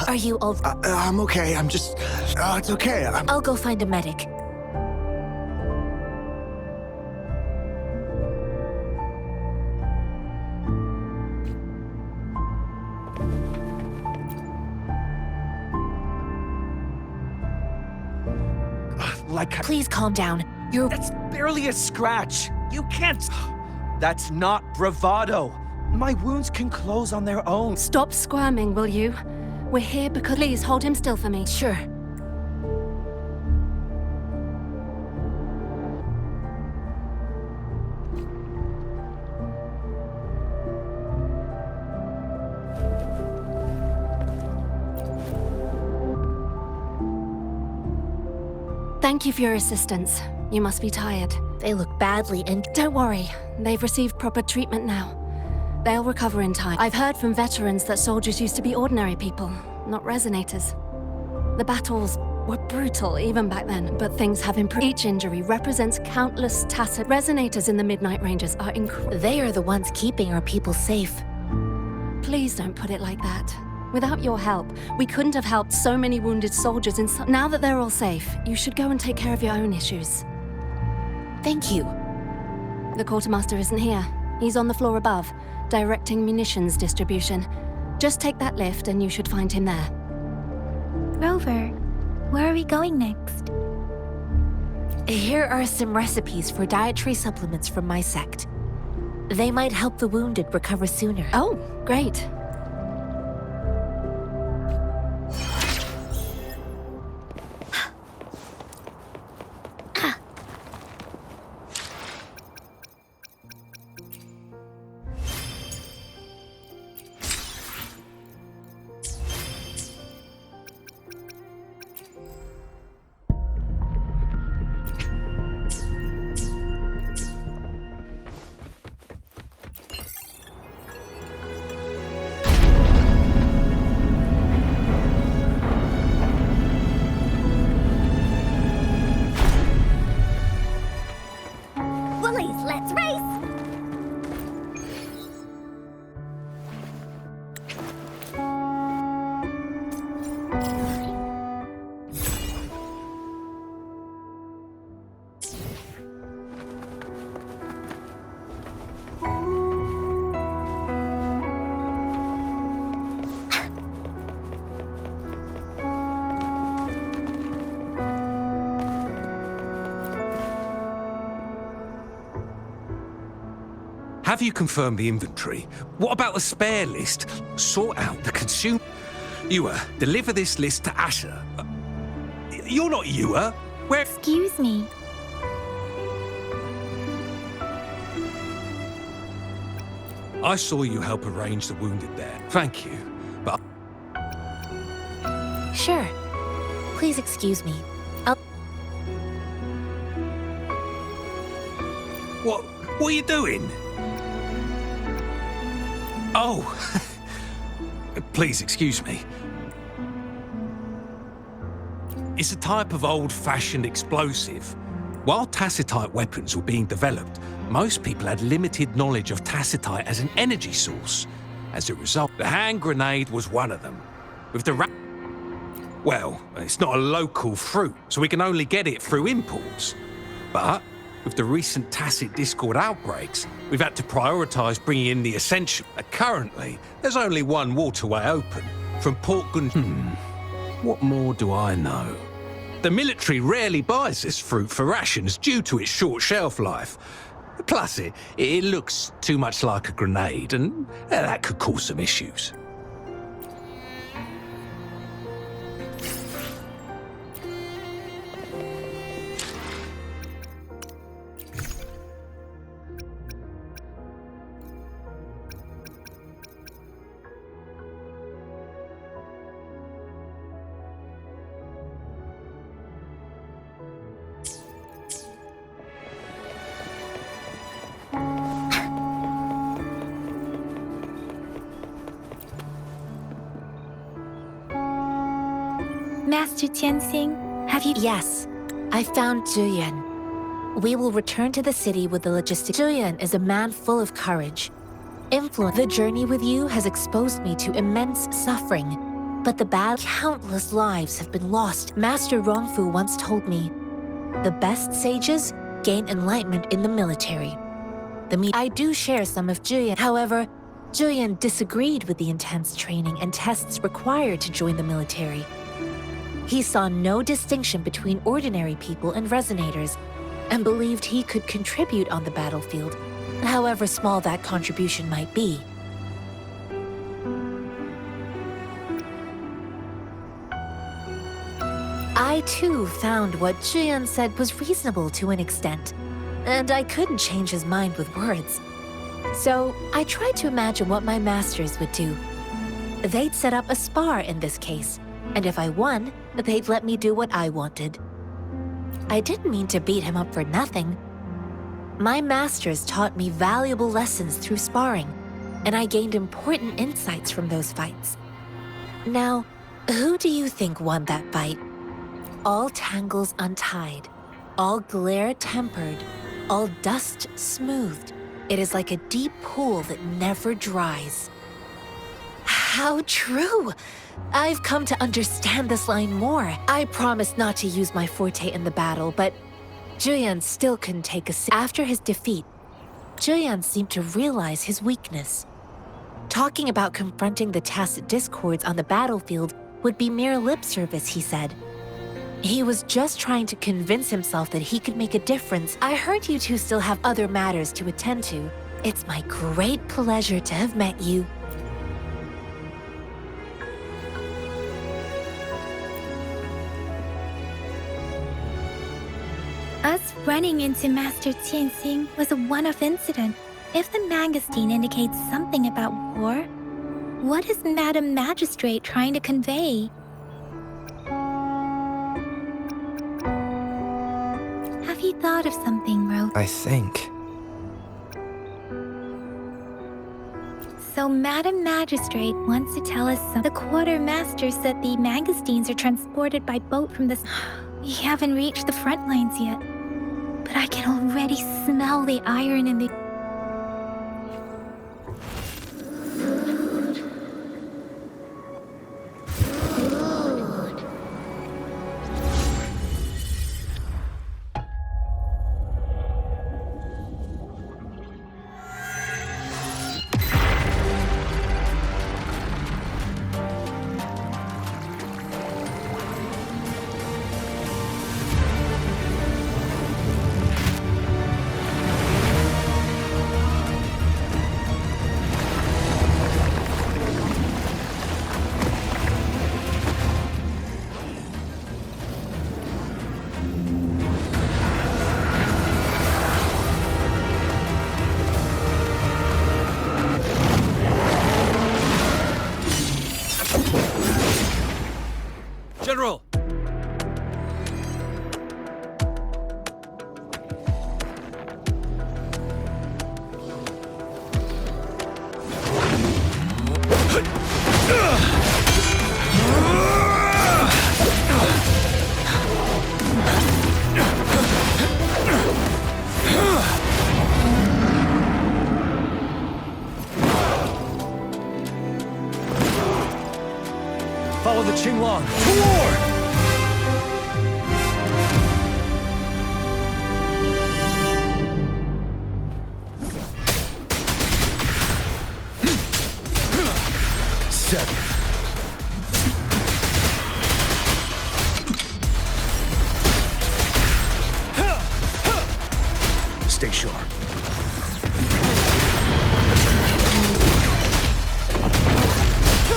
Are you all... I'm okay. I'm just... it's okay. I'll go find a medic. Please calm down. That's barely a scratch. You can't... That's not bravado. My wounds can close on their own. Stop squirming, will you? We're here because... Please, hold him still for me. Sure. Thank you for your assistance. You must be tired. They look badly and... Don't worry. They've received proper treatment now. They'll recover in time. I've heard from veterans that soldiers used to be ordinary people, not resonators. The battles were brutal even back then, but things have improved. Each injury represents countless tacit... Resonators in the Midnight Rangers are incredible. They are the ones keeping our people safe. Please don't put it like that. Without your help, we couldn't have helped so many wounded soldiers in some... Now that they're all safe, you should go and take care of your own issues. Thank you. The quartermaster isn't here. He's on the floor above, directing munitions distribution. Just take that lift and you should find him there. Rover, where are we going next? Here are some recipes for dietary supplements from my sect. They might help the wounded recover sooner. Oh, great. Let's race! Have you confirmed the inventory? What about the spare list? Sort out the consumer... Wuwa, deliver this list to Asher. You're not Wuwa. Where... Excuse me. I saw you help arrange the wounded there. Thank you. But... Sure. Please excuse me. What are you doing? Oh, please excuse me. It's a type of old-fashioned explosive. While tacitite weapons were being developed, most people had limited knowledge of tacitite as an energy source. As a result, the hand grenade was one of them. With the well, it's not a local fruit, so we can only get it through imports. But with the recent tacit discord outbreaks, we've had to prioritise bringing in the essential. Currently, there's only one waterway open, from Port Gun... What more do I know? The military rarely buys this fruit for rations due to its short shelf life. Plus, it looks too much like a grenade, and that could cause some issues. Master Tianxing, have you... Yes, I found Zhuyan. We will return to the city with the logistics. Zhuyan is a man full of courage. The journey with you has exposed me to immense suffering. But countless lives have been lost. Master Rongfu once told me, the best sages gain enlightenment in the military. I do share some of Juyan. However, Juyan disagreed with the intense training and tests required to join the military. He saw no distinction between ordinary people and resonators, and believed he could contribute on the battlefield, however small that contribution might be. I too found what Juyan said was reasonable to an extent, and I couldn't change his mind with words. So I tried to imagine what my masters would do. They'd set up a spar in this case, and if I won, they'd let me do what I wanted. I didn't mean to beat him up for nothing. My masters taught me valuable lessons through sparring, and I gained important insights from those fights. Now, who do you think won that fight? All tangles untied, all glare tempered, all dust smoothed. It is like a deep pool that never dries. How true! I've come to understand this line more. I promised not to use my forte in the battle, but Juyan still couldn't take a sip. After his defeat, Juyan seemed to realize his weakness. Talking about confronting the tacit discords on the battlefield would be mere lip service, he said. He was just trying to convince himself that he could make a difference. I heard you two still have other matters to attend to. It's my great pleasure to have met you. Us running into Master Tianxing was a one-off incident. If the Mangosteen indicates something about war, what is Madam Magistrate trying to convey? Have you thought of something, Rose? I think. So Madam Magistrate wants to tell us the quartermaster said the Mangosteens are transported by boat from this. We haven't reached the front lines yet, but I can already smell the iron in the... General! Follow the Qinglong. Toward! Seven. Stay sharp.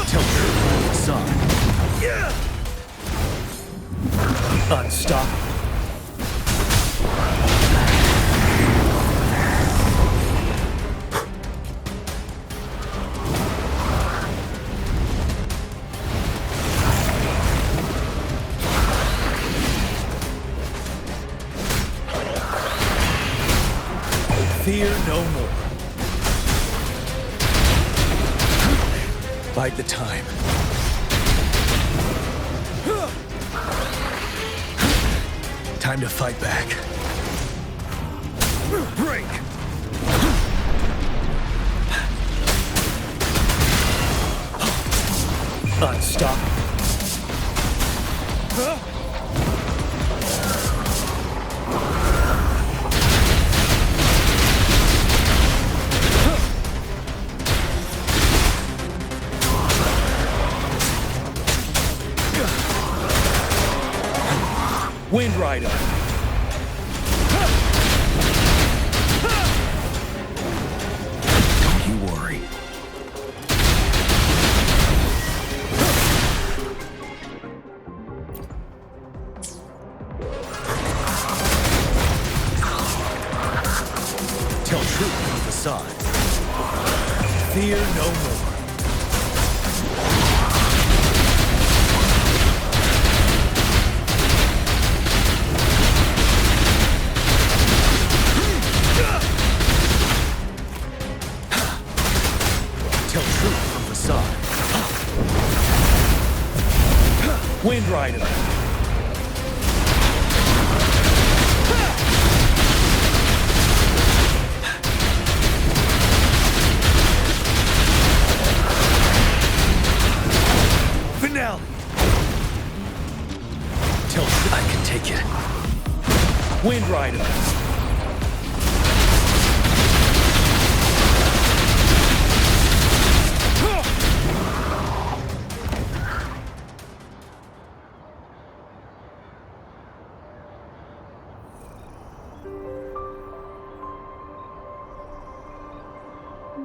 Tilt side. Unstoppable. Fear no more. Bide the time. Time to fight back. Break! Unstoppable. Wind Rider. Don't you worry. Tell truth from the facade. Fear no more. Tell truth from facade. Wind Rider. Finale. Tell truth. I can take it. Wind Rider.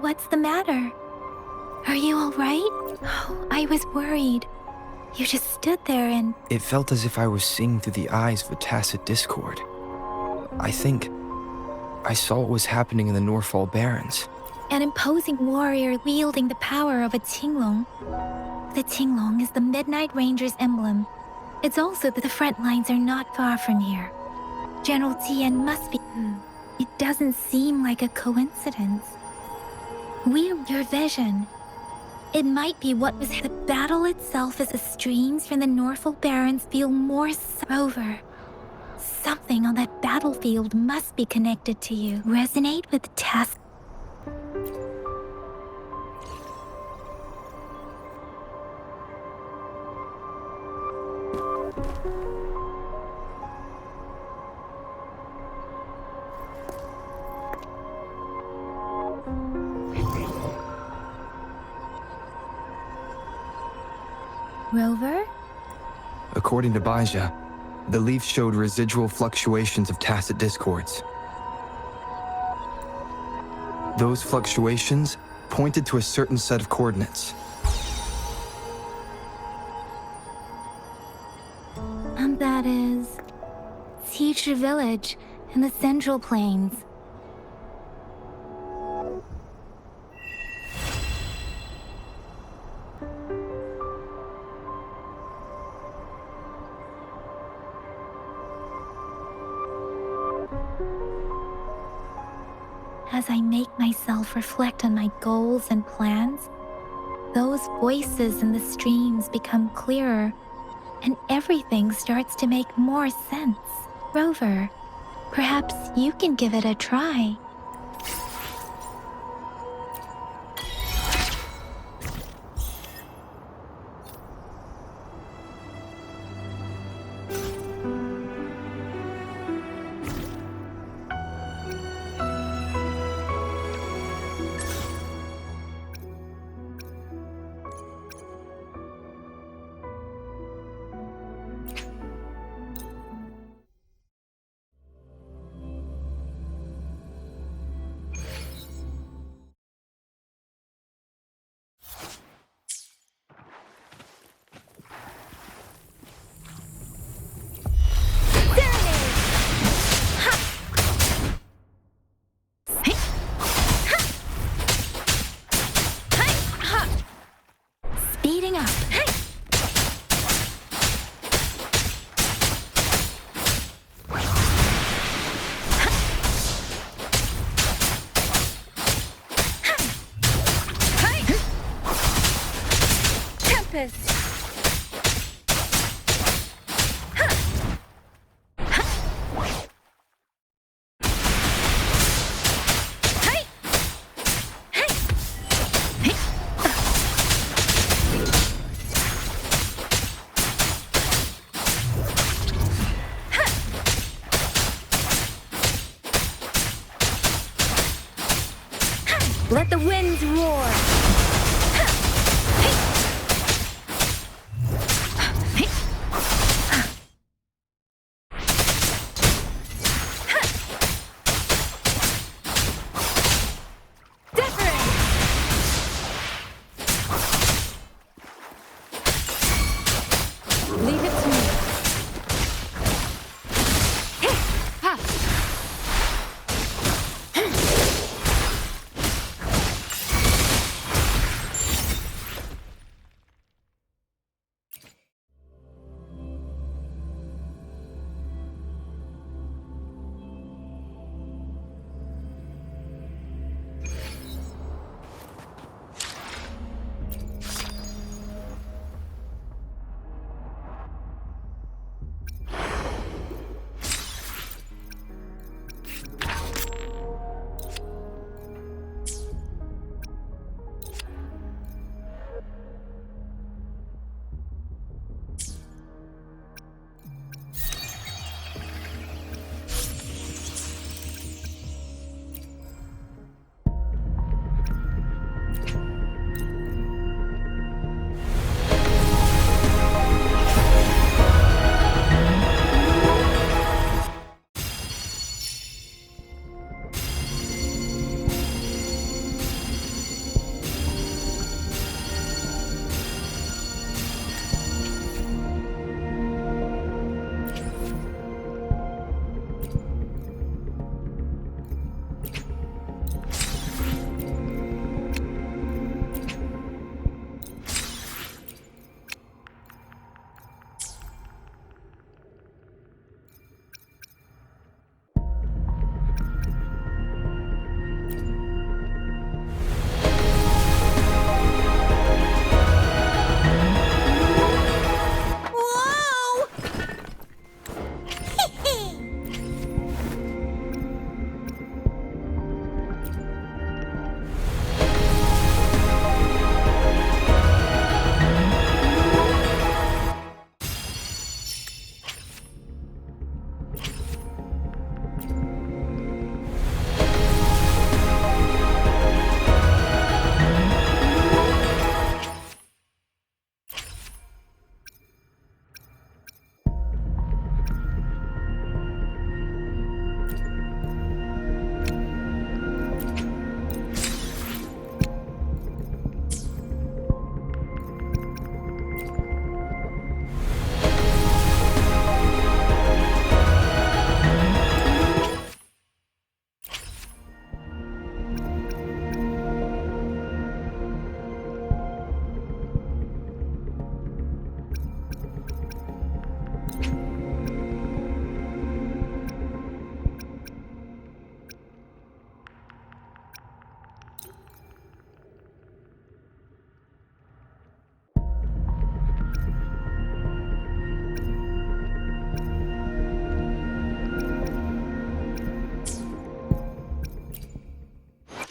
What's the matter? Are you all right? Oh, I was worried. You just stood there and... It felt as if I was seeing through the eyes of a tacit discord. I think I saw what was happening in the Norfall Barrens. An imposing warrior wielding the power of a Tinglong. The Tinglong is the Midnight Ranger's emblem. It's also that the front lines are not far from here. General Tien must be... It doesn't seem like a coincidence. Your vision. It might be what was the battle itself as the streams from the Norfall Barrens feel more Rover. Something on that battlefield must be connected to you. Resonate with the task. Rover? According to Baija, the leaf showed residual fluctuations of tacit discords. Those fluctuations pointed to a certain set of coordinates. And that is... Teacher Village in the Central Plains. As I make myself reflect on my goals and plans, those voices in the streams become clearer, and everything starts to make more sense. Rover, perhaps you can give it a try. let the winds roar. Leave it to me. Ha!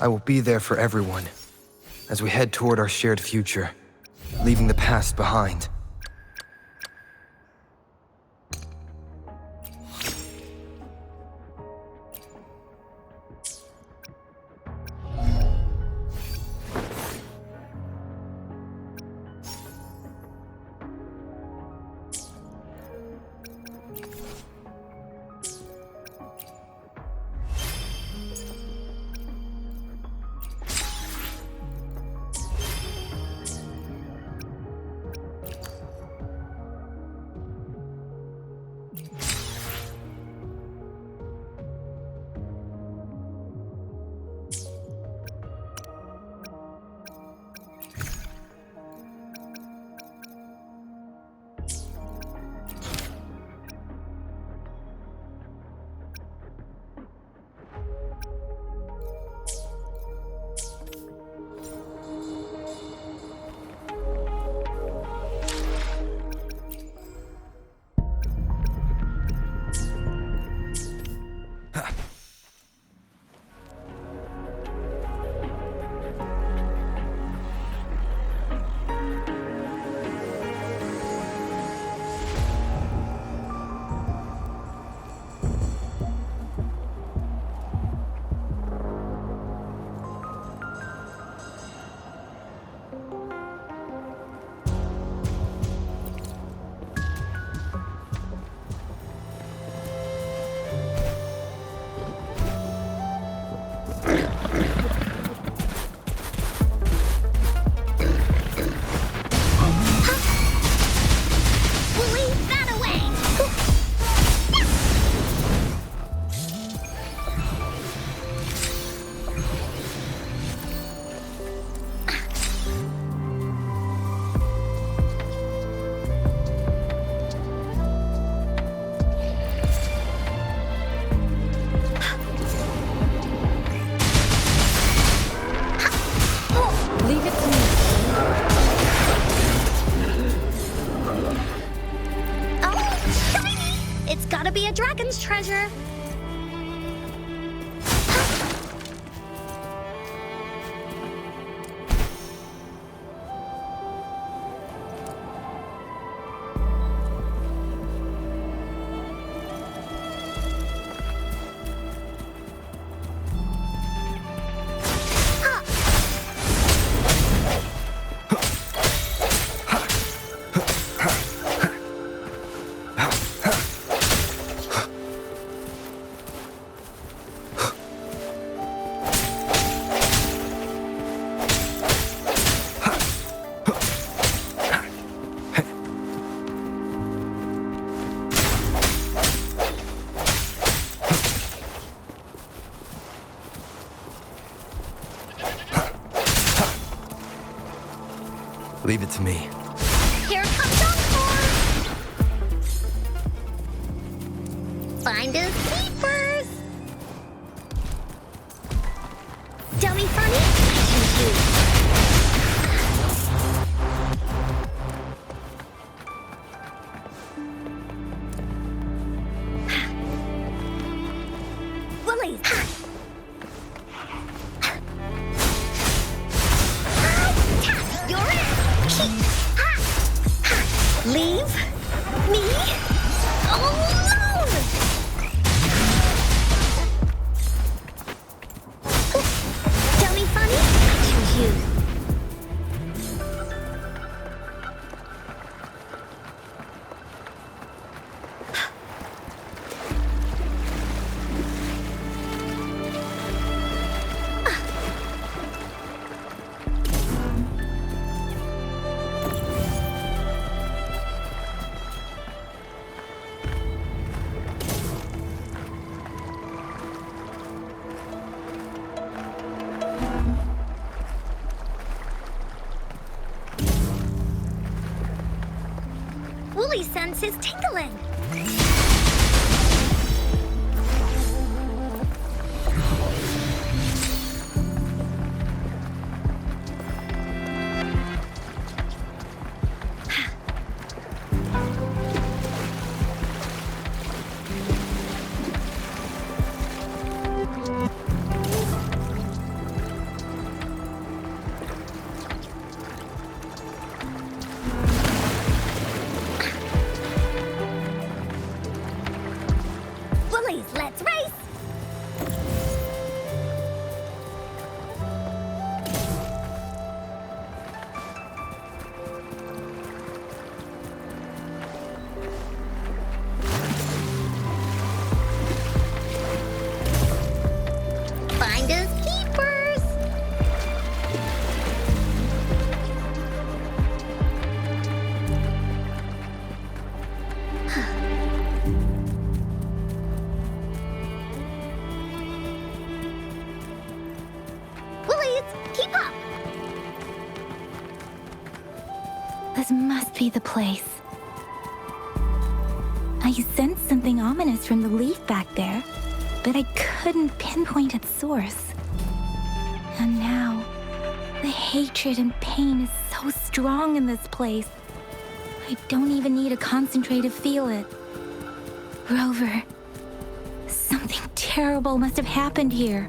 I will be there for everyone as we head toward our shared future, leaving the past behind. gotta be a dragon's treasure. Leave it to me. Here comes Encore! Find his keepers! Dummy funny? Willies! You're in! Leave me alone! Dummy funny? I choose you. Wooly sense is tingling. Let's race! Find his keepers! Keep up! This must be the place. I sensed something ominous from the leaf back there, but I couldn't pinpoint its source. And now, the hatred and pain is so strong in this place. I don't even need a concentrate to feel it. Rover, something terrible must have happened here.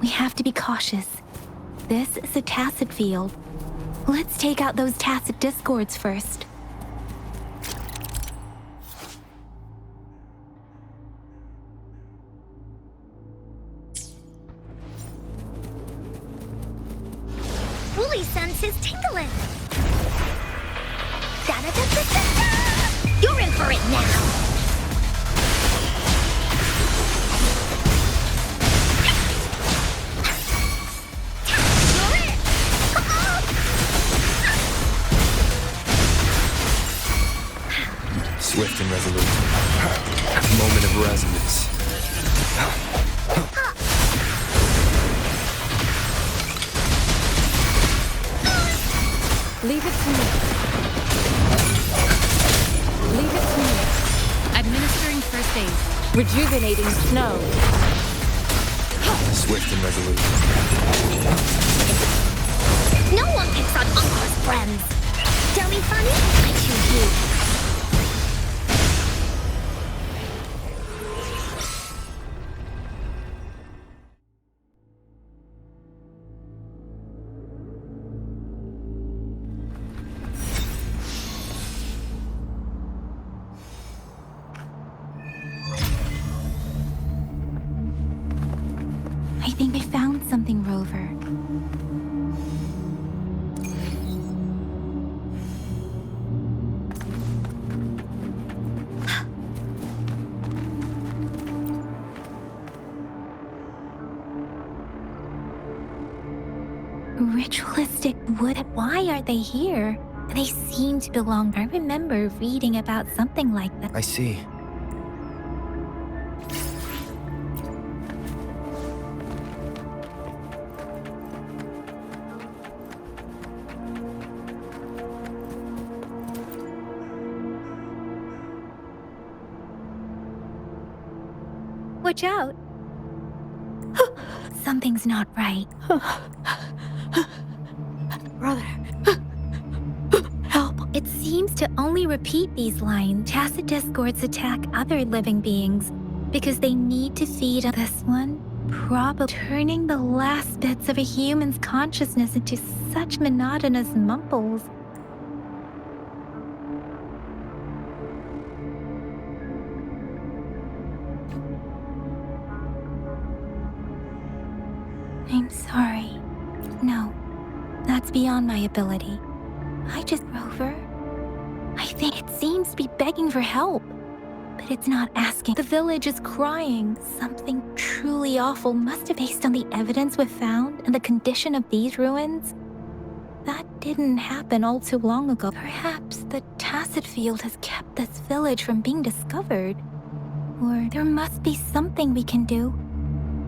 We have to be cautious. This is a tacit field. Let's take out those tacit discords first. Woolly sense is tingling. Da-da-da-da-da-da! You're in for it now! Swift and resolute. Moment of resonance. Leave it to me. Leave it to me. Administering first aid. Rejuvenating snow. Swift and resolute. No one picks on Uncle's friends. Dummy funny? I choose you. I think I found something, Rover. Ritualistic wood. Why are they here? They seem to belong. I remember reading about something like that. I see. Watch out. Something's not right. Brother. Help. It seems to only repeat these lines. Tacit discords attack other living beings because they need to feed on this one, probably turning the last bits of a human's consciousness into such monotonous mumbles. I'm sorry. No, that's beyond my ability. Rover. I think it seems to be begging for help, but it's not asking. The village is crying. Something truly awful must have based on the evidence we've found and the condition of these ruins. That didn't happen all too long ago. Perhaps the Tacit Field has kept this village from being discovered. Or there must be something we can do.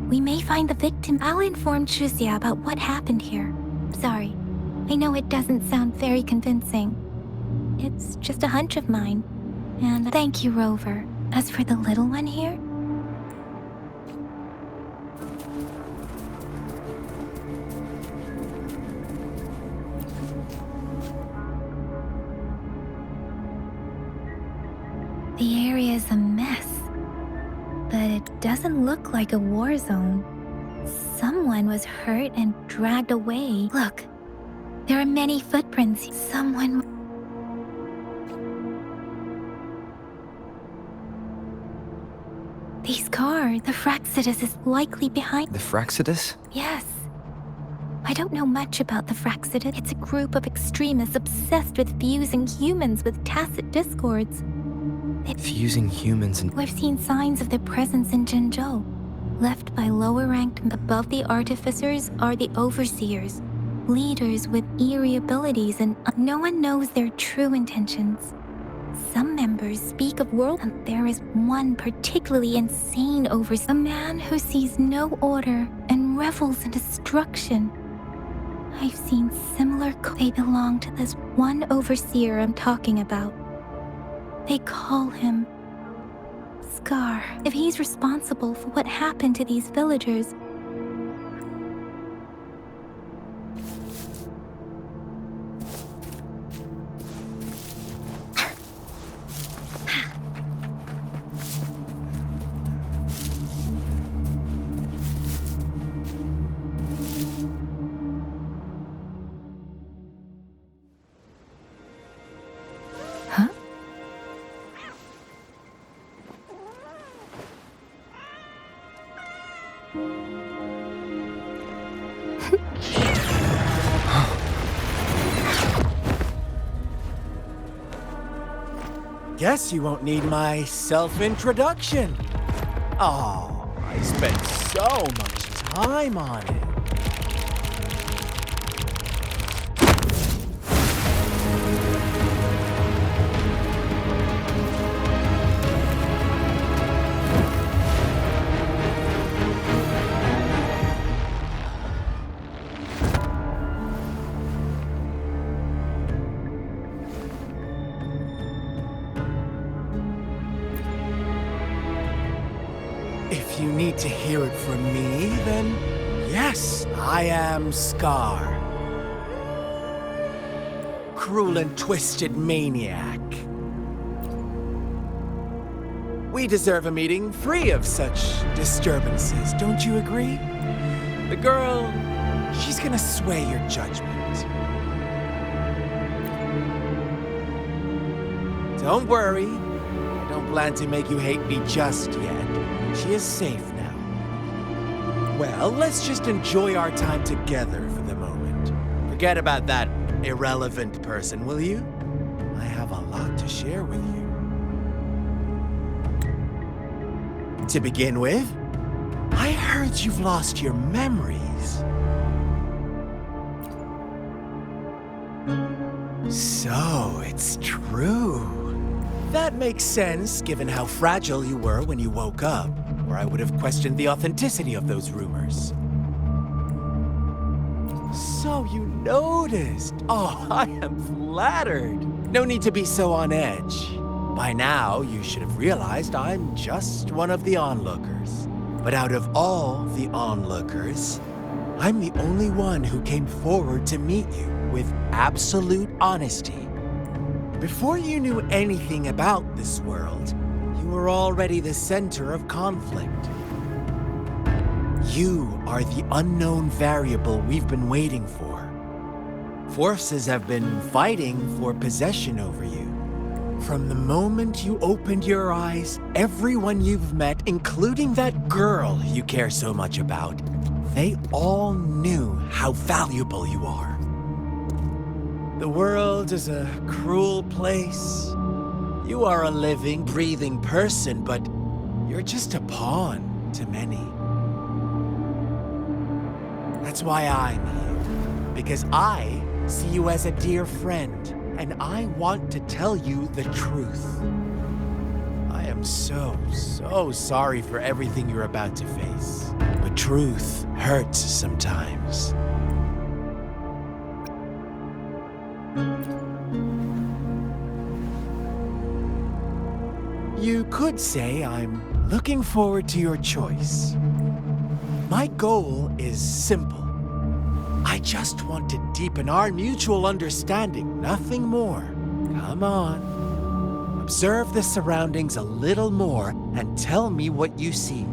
We may find the victim. I'll inform Chuzia about what happened here. Sorry. I know it doesn't sound very convincing. It's just a hunch of mine. And thank you, Rover. As for the little one here, the area is a mess, but it doesn't look like a war zone. Someone was hurt and dragged away. Look, there are many footprints. These cars, the Fraxidus is likely behind. The Fraxidus? Yes. I don't know much about the Fraxidus. It's a group of extremists obsessed with fusing humans with tacit discords. Fusing humans and... We've seen signs of their presence in Jinzhou. Left by lower-ranked. Above the artificers are the overseers, leaders with eerie abilities, and no one knows their true intentions. Some members speak of world, and there is one particularly insane overseer, a man who sees no order and revels in destruction. I've seen similar. They belong to this one overseer I'm talking about. They call him Scar. If he's responsible for what happened to these villagers, Guess you won't need my self-introduction. Oh, I spent so much time on it. If you need to hear it from me, then yes, I am Scar. Cruel and twisted maniac. We deserve a meeting free of such disturbances, don't you agree? The girl, she's gonna sway your judgment. Don't worry, I don't plan to make you hate me just yet. She is safe now. Well, let's just enjoy our time together for the moment. Forget about that irrelevant person, will you? I have a lot to share with you. To begin with, I heard you've lost your memories. So, it's true. That makes sense, given how fragile you were when you woke up, or I would have questioned the authenticity of those rumors. So you noticed. Oh, I am flattered. No need to be so on edge. By now, you should have realized I'm just one of the onlookers. But out of all the onlookers, I'm the only one who came forward to meet you with absolute honesty. Before you knew anything about this world, you were already the center of conflict. You are the unknown variable we've been waiting for. Forces have been fighting for possession over you. From the moment you opened your eyes, everyone you've met, including that girl you care so much about, they all knew how valuable you are. The world is a cruel place. You are a living, breathing person, but you're just a pawn to many. That's why I'm here, because I see you as a dear friend, and I want to tell you the truth. I am so sorry for everything you're about to face, but truth hurts sometimes. You could say I'm looking forward to your choice. My goal is simple. I just want to deepen our mutual understanding, nothing more. Come on. Observe the surroundings a little more and tell me what you see.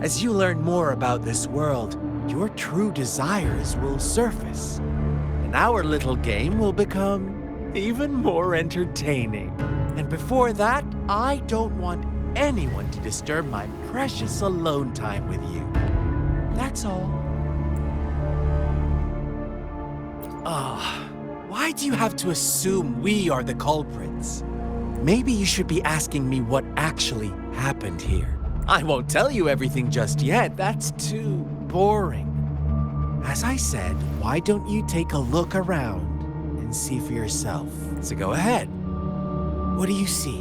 As you learn more about this world, your true desires will surface. And our little game will become even more entertaining. And before that, I don't want anyone to disturb my precious alone time with you. That's all. Why do you have to assume we are the culprits? Maybe you should be asking me what actually happened here. I won't tell you everything just yet. That's too boring. As I said, why don't you take a look around and see for yourself? So go ahead. What do you see?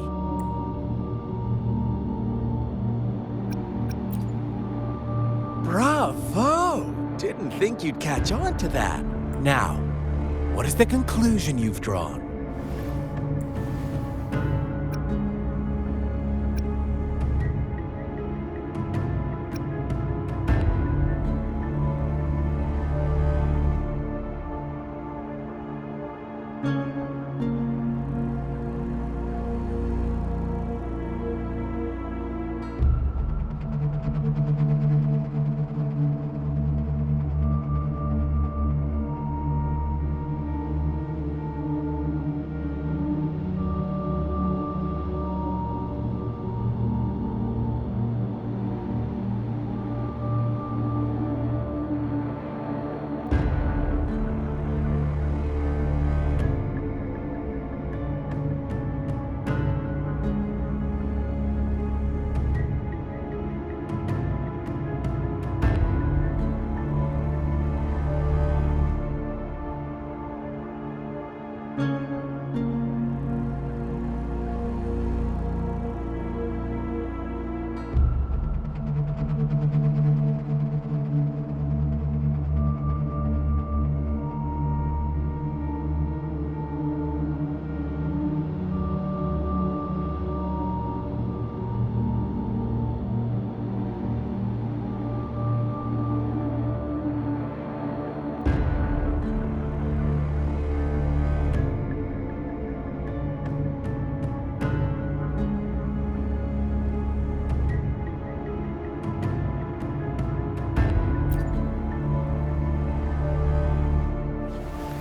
Bravo! Didn't think you'd catch on to that. Now, what is the conclusion you've drawn?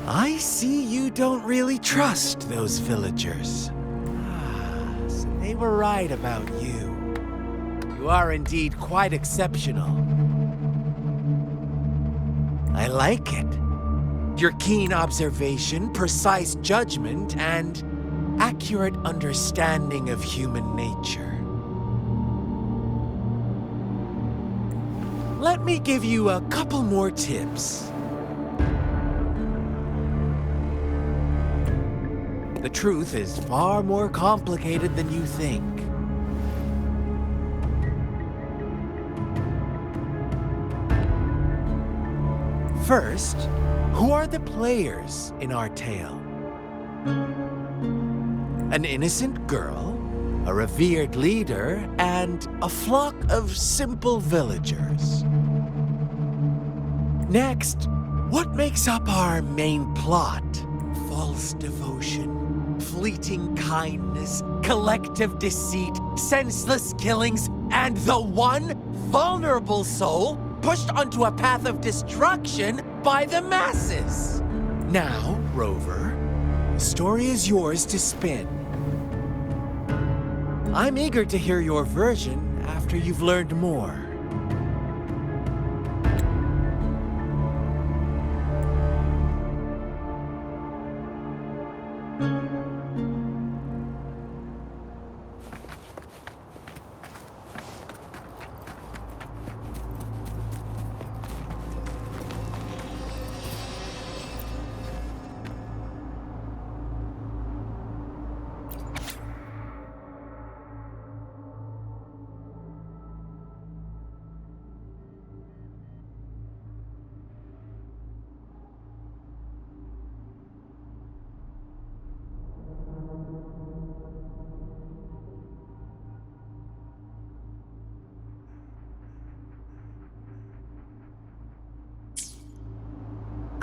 I see you don't really trust those villagers. So they were right about you. You are indeed quite exceptional. I like it. Your keen observation, precise judgment, and accurate understanding of human nature. Let me give you a couple more tips. The truth is far more complicated than you think. First, who are the players in our tale? An innocent girl, a revered leader, and a flock of simple villagers. Next, what makes up our main plot? False devotion, fleeting kindness, collective deceit, senseless killings, and the one vulnerable soul pushed onto a path of destruction by the masses. Now, Rover, the story is yours to spin. I'm eager to hear your version after you've learned more.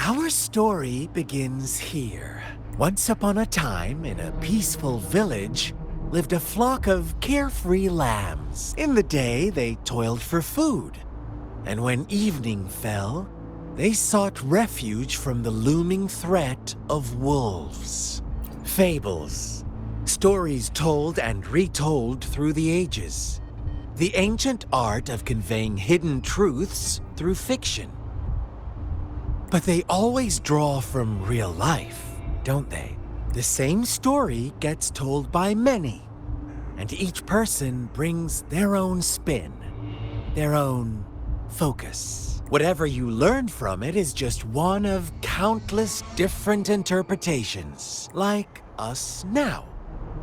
Our story begins here. Once upon a time, in a peaceful village, lived a flock of carefree lambs. In the day, they toiled for food. And when evening fell, they sought refuge from the looming threat of wolves. Fables. Stories told and retold through the ages. The ancient art of conveying hidden truths through fiction. But they always draw from real life, don't they? The same story gets told by many, and each person brings their own spin, their own focus. Whatever you learn from it is just one of countless different interpretations, like us now,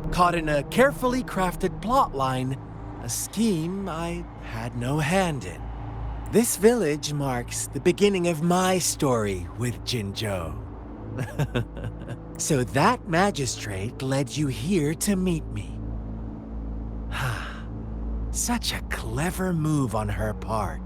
caught in a carefully crafted plotline, a scheme I had no hand in. This village marks the beginning of my story with Jinzhou. So that magistrate led you here to meet me. Such a clever move on her part.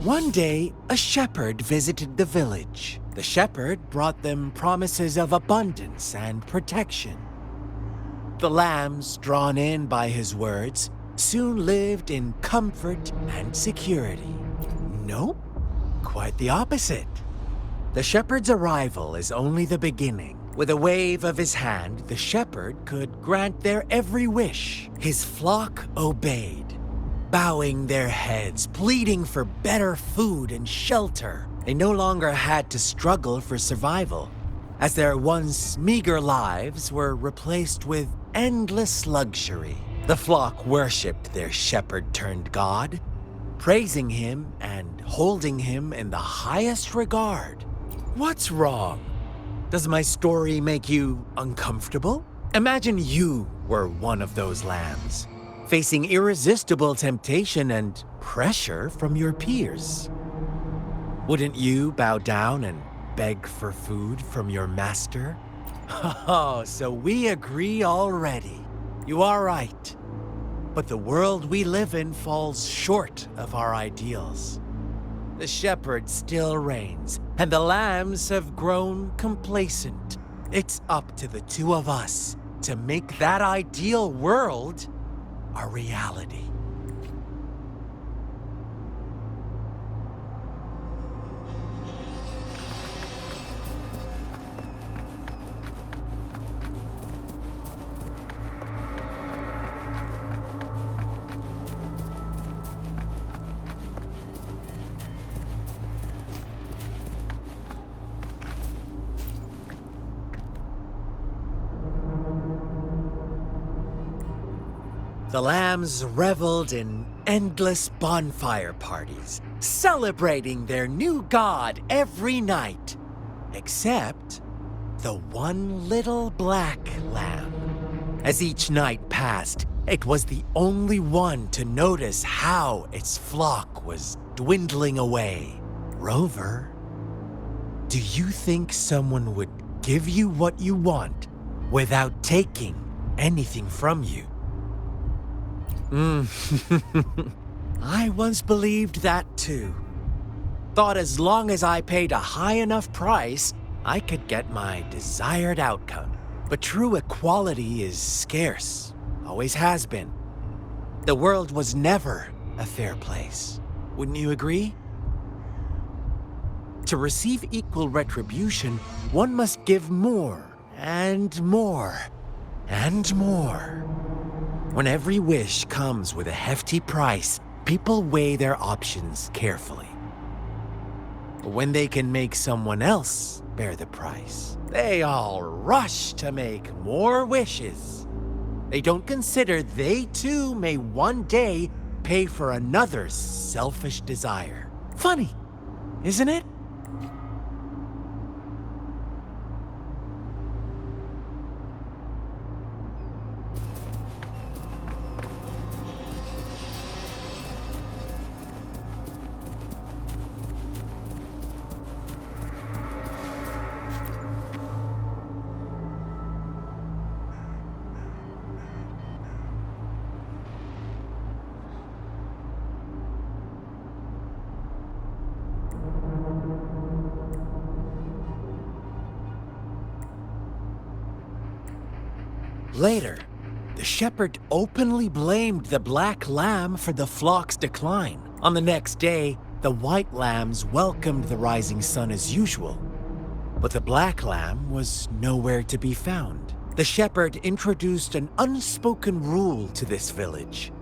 One day, a shepherd visited the village. The shepherd brought them promises of abundance and protection. The lambs, drawn in by his words, soon lived in comfort and security. Nope, quite the opposite. The shepherd's arrival is only the beginning. With a wave of his hand, the shepherd could grant their every wish. His flock obeyed, bowing their heads, pleading for better food and shelter. They no longer had to struggle for survival, as their once meager lives were replaced with endless luxury. The flock worshipped their shepherd-turned-god, praising him and holding him in the highest regard. What's wrong? Does my story make you uncomfortable? Imagine you were one of those lambs, facing irresistible temptation and pressure from your peers. Wouldn't you bow down and beg for food from your master? Oh, so we agree already. You are right. But the world we live in falls short of our ideals. The shepherd still reigns, and the lambs have grown complacent. It's up to the two of us to make that ideal world a reality. The lambs reveled in endless bonfire parties, celebrating their new god every night. Except the one little black lamb. As each night passed, it was the only one to notice how its flock was dwindling away. Rover, do you think someone would give you what you want without taking anything from you? I once believed that too. Thought as long as I paid a high enough price, I could get my desired outcome. But true equality is scarce, always has been. The world was never a fair place. Wouldn't you agree? To receive equal retribution, one must give more and more and more. When every wish comes with a hefty price, people weigh their options carefully. But when they can make someone else bear the price, they all rush to make more wishes. They don't consider they too may one day pay for another's selfish desire. Funny, isn't it? Later, the shepherd openly blamed the black lamb for the flock's decline. On the next day, the white lambs welcomed the rising sun as usual. But the black lamb was nowhere to be found. The shepherd introduced an unspoken rule to this village.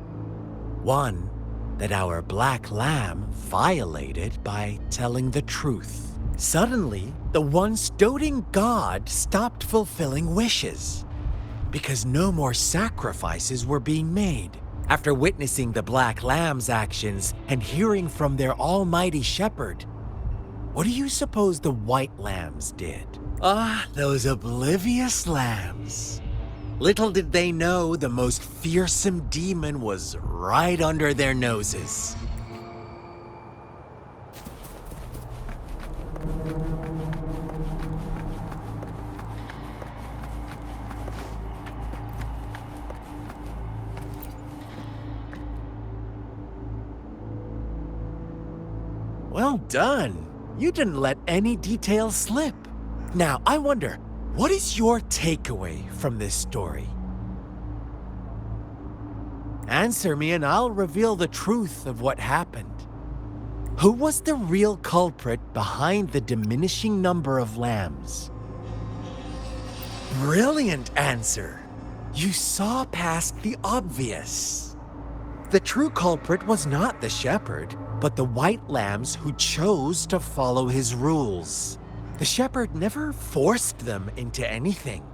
One that our black lamb violated by telling the truth. Suddenly, the once doting god stopped fulfilling wishes, because no more sacrifices were being made. After witnessing the black lamb's actions and hearing from their almighty shepherd, what do you suppose the white lambs did? Ah, those oblivious lambs. Little did they know the most fearsome demon was right under their noses. Well done. You didn't let any details slip. Now, I wonder, what is your takeaway from this story? Answer me and I'll reveal the truth of what happened. Who was the real culprit behind the diminishing number of lambs? Brilliant answer. You saw past the obvious. The true culprit was not the shepherd, but the white lambs who chose to follow his rules. The shepherd never forced them into anything.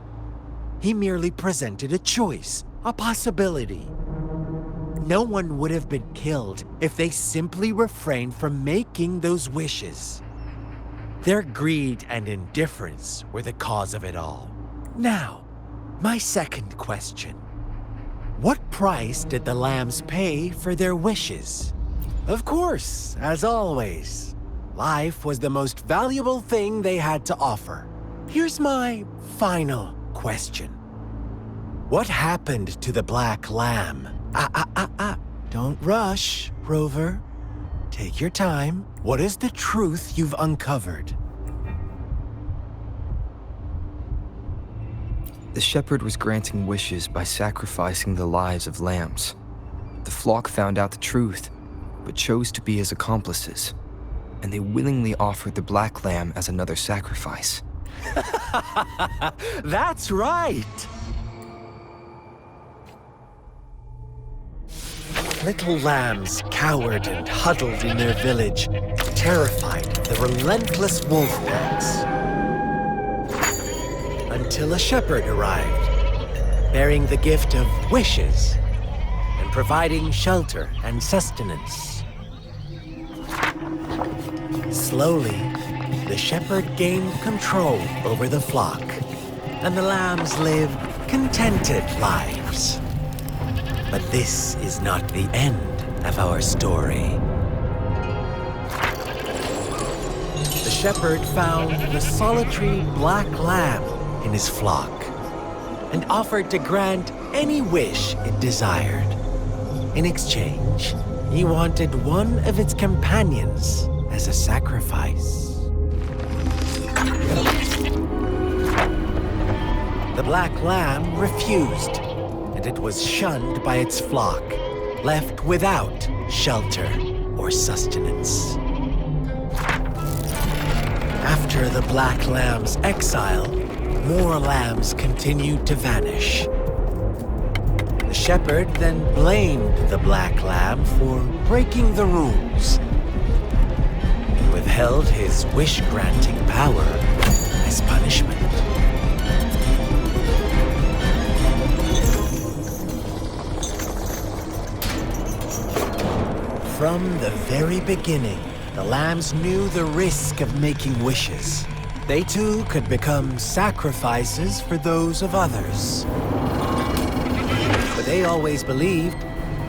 He merely presented a choice, a possibility. No one would have been killed if they simply refrained from making those wishes. Their greed and indifference were the cause of it all. Now, my second question. What price did the lambs pay for their wishes? Of course, as always, life was the most valuable thing they had to offer. Here's my final question. What happened to the Black Lamb? Don't rush, Rover. Take your time. What is the truth you've uncovered? The shepherd was granting wishes by sacrificing the lives of lambs. The flock found out the truth, but chose to be his accomplices, and they willingly offered the black lamb as another sacrifice. That's right! Little lambs cowered and huddled in their village, terrified of the relentless wolf packs. Until a shepherd arrived, bearing the gift of wishes and providing shelter and sustenance. Slowly, the shepherd gained control over the flock, and the lambs lived contented lives. But this is not the end of our story. The shepherd found the solitary black lamb in his flock and offered to grant any wish it desired. In exchange, he wanted one of its companions as a sacrifice. The black lamb refused, and it was shunned by its flock, left without shelter or sustenance. After the black lamb's exile, more lambs continued to vanish. The shepherd then blamed the black lamb for breaking the rules, and withheld his wish-granting power as punishment. From the very beginning, the lambs knew the risk of making wishes. They too could become sacrifices for those of others. But they always believed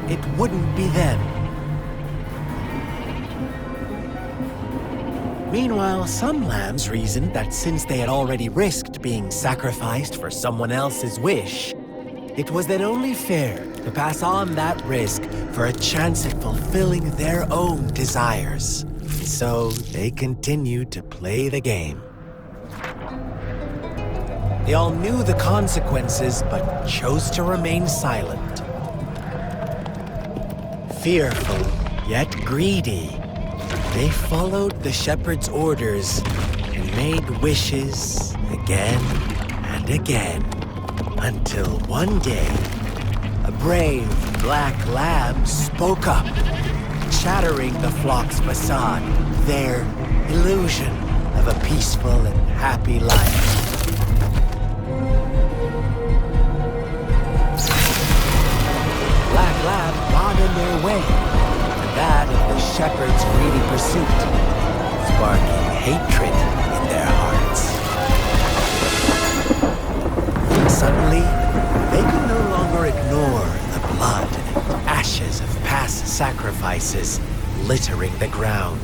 it wouldn't be them. Meanwhile, some lambs reasoned that since they had already risked being sacrificed for someone else's wish, it was then only fair to pass on that risk for a chance at fulfilling their own desires. So they continued to play the game. They all knew the consequences, but chose to remain silent. Fearful, yet greedy, they followed the shepherd's orders and made wishes again and again, until one day, a brave black lamb spoke up, shattering the flock's facade, their illusion of a peaceful and happy life. Black lamb got in their way, and that of the shepherd's greedy pursuit, sparking hatred in their hearts. Suddenly, they could no longer ignore the blood and ashes of past sacrifices littering the ground.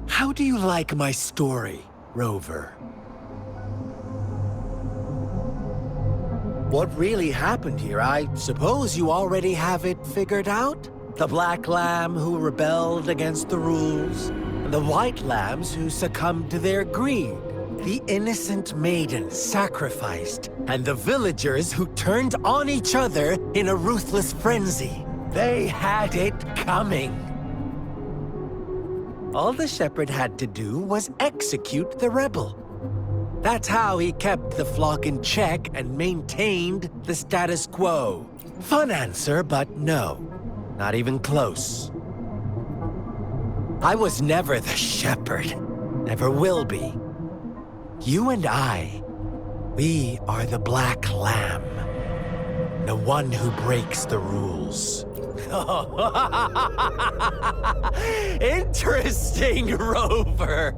How do you like my story, Rover? What really happened here? I suppose you already have it figured out? The black lamb who rebelled against the rules, and the white lambs who succumbed to their greed. The innocent maiden sacrificed, and the villagers who turned on each other in a ruthless frenzy. They had it coming. All the shepherd had to do was execute the rebel. That's how he kept the flock in check and maintained the status quo. Fun answer, but no. Not even close. I was never the shepherd. Never will be. You and I, we are the black lamb. The one who breaks the rules. Interesting, Rover.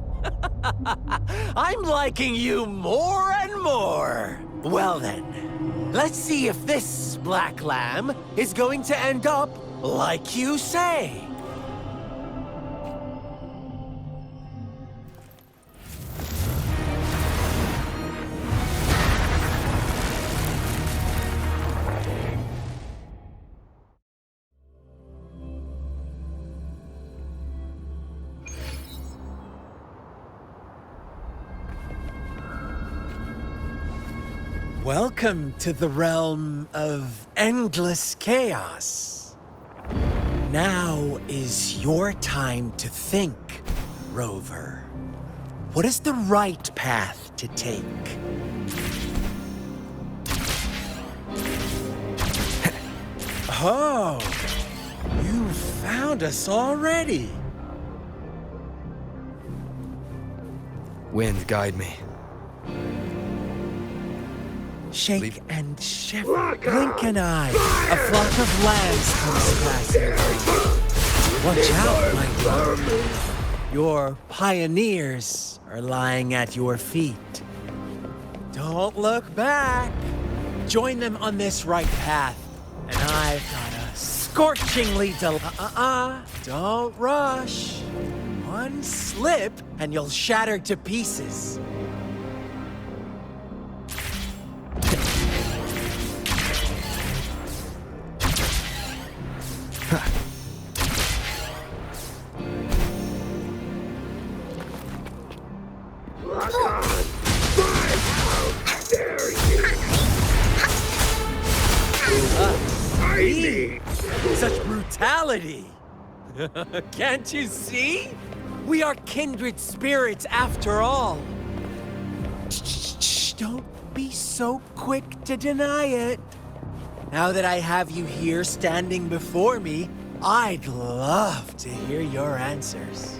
I'm liking you more and more. Well then, let's see if this black lamb is going to end up like you say. Welcome to the realm of endless chaos. Now is your time to think, Rover. What is the right path to take? Oh, you found us already. Wind, guide me. Shake and shiver, blink an eye. A flock of lambs comes passing by. Watch out, my lord. Your pioneers are lying at your feet. Don't look back. Join them on this right path, and I've got a scorchingly don't rush. One slip, and you'll shatter to pieces. Such brutality! Can't you see? We are kindred spirits after all. Shh, don't be so quick to deny it. Now that I have you here standing before me, I'd love to hear your answers.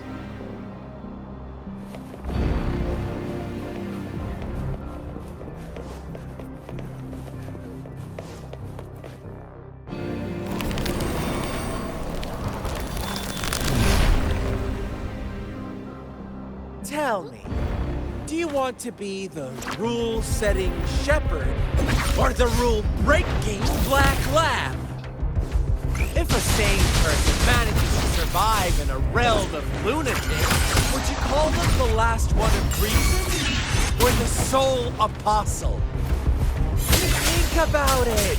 Tell me, do you want to be the rule-setting shepherd or the rule-breaking black lamb? If a sane person manages to survive in a realm of lunatics, would you call them the last one of reason or the sole apostle? Think about it.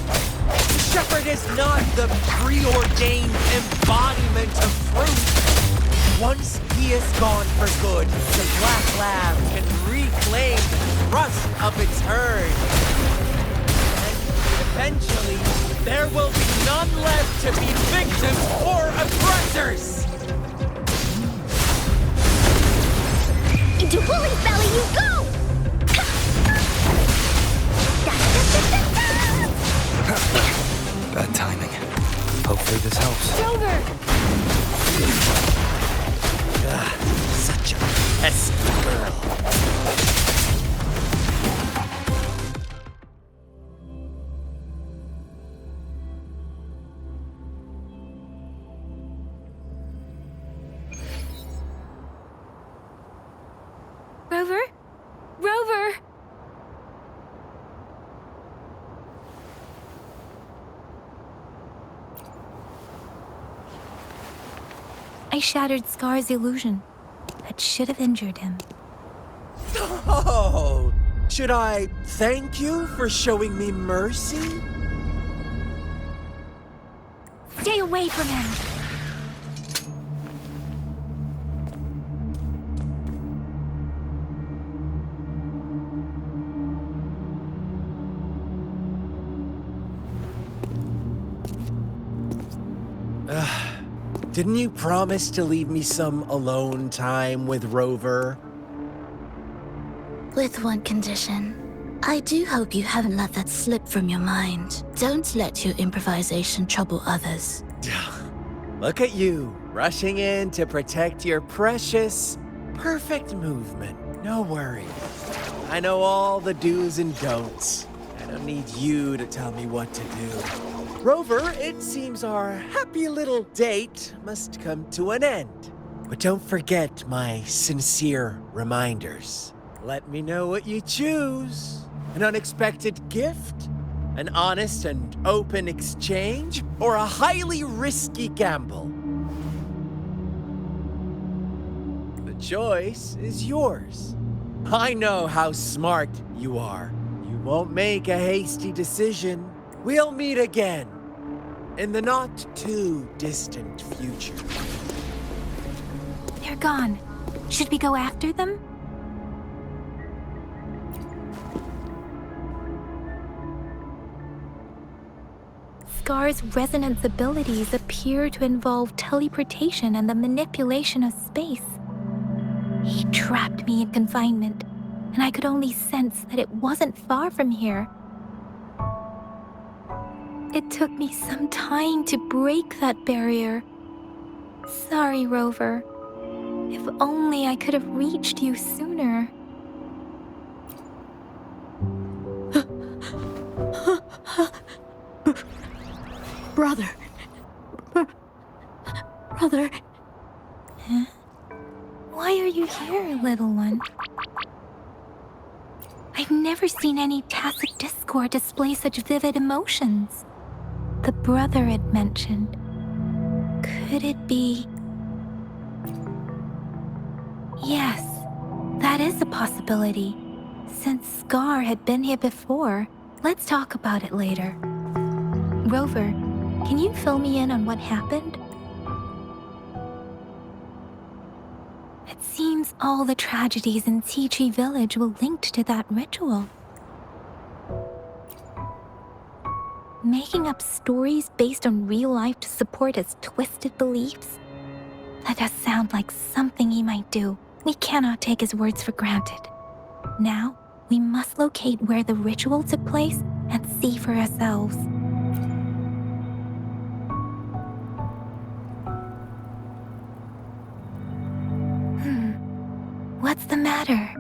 The shepherd is not the preordained embodiment of fruit. Once he is gone for good, the black lamb can reclaim the trust of its herd. And eventually, there will be none left to be victims or aggressors! Into Woolly's belly you go! Bad timing. Hopefully this helps. Rover! Such a pesky girl. Rover? Rover! I shattered Scar's illusion. That should have injured him. Oh, should I thank you for showing me mercy? Stay away from him! Didn't you promise to leave me some alone time with Rover? With one condition. I do hope you haven't let that slip from your mind. Don't let your improvisation trouble others. Look at you, rushing in to protect your precious, perfect movement. No worries. I know all the do's and don'ts. I don't need you to tell me what to do. Rover, it seems our happy little date must come to an end. But don't forget my sincere reminders. Let me know what you choose. An unexpected gift? An honest and open exchange? Or a highly risky gamble? The choice is yours. I know how smart you are. You won't make a hasty decision. We'll meet again in the not-too-distant future. They're gone. Should we go after them? Scar's resonance abilities appear to involve teleportation and the manipulation of space. He trapped me in confinement, and I could only sense that it wasn't far from here. It took me some time to break that barrier. Sorry, Rover. If only I could have reached you sooner. Brother. Brother. Huh? Why are you here, little one? I've never seen any tacit discord display such vivid emotions. The brother had mentioned. Could it be... Yes, that is a possibility. Since Scar had been here before, let's talk about it later. Rover, can you fill me in on what happened? It seems all the tragedies in Tea Tree Village were linked to that ritual. Making up stories based on real life to support his twisted beliefs? That does sound like something he might do. We cannot take his words for granted. Now, we must locate where the ritual took place and see for ourselves. What's the matter?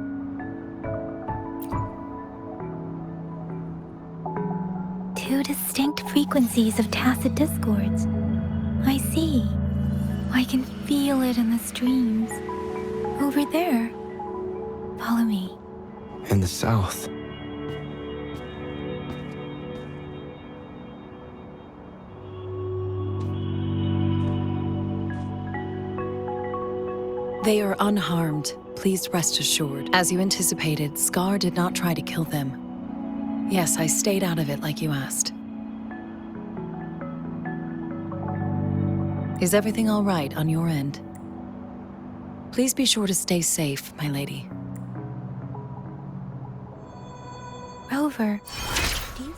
Two distinct frequencies of tacit discords. I see. I can feel it in the streams. Over there. Follow me. In the south. They are unharmed, please rest assured. As you anticipated, Scar did not try to kill them. Yes, I stayed out of it like you asked. Is everything all right on your end? Please be sure to stay safe, my lady. Rover, do you...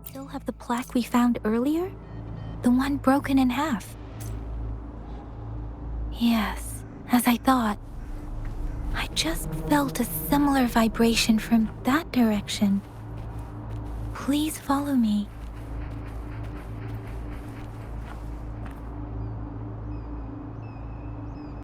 still have the plaque we found earlier? The one broken in half. Yes, as I thought. I just felt a similar vibration from that direction. Please follow me.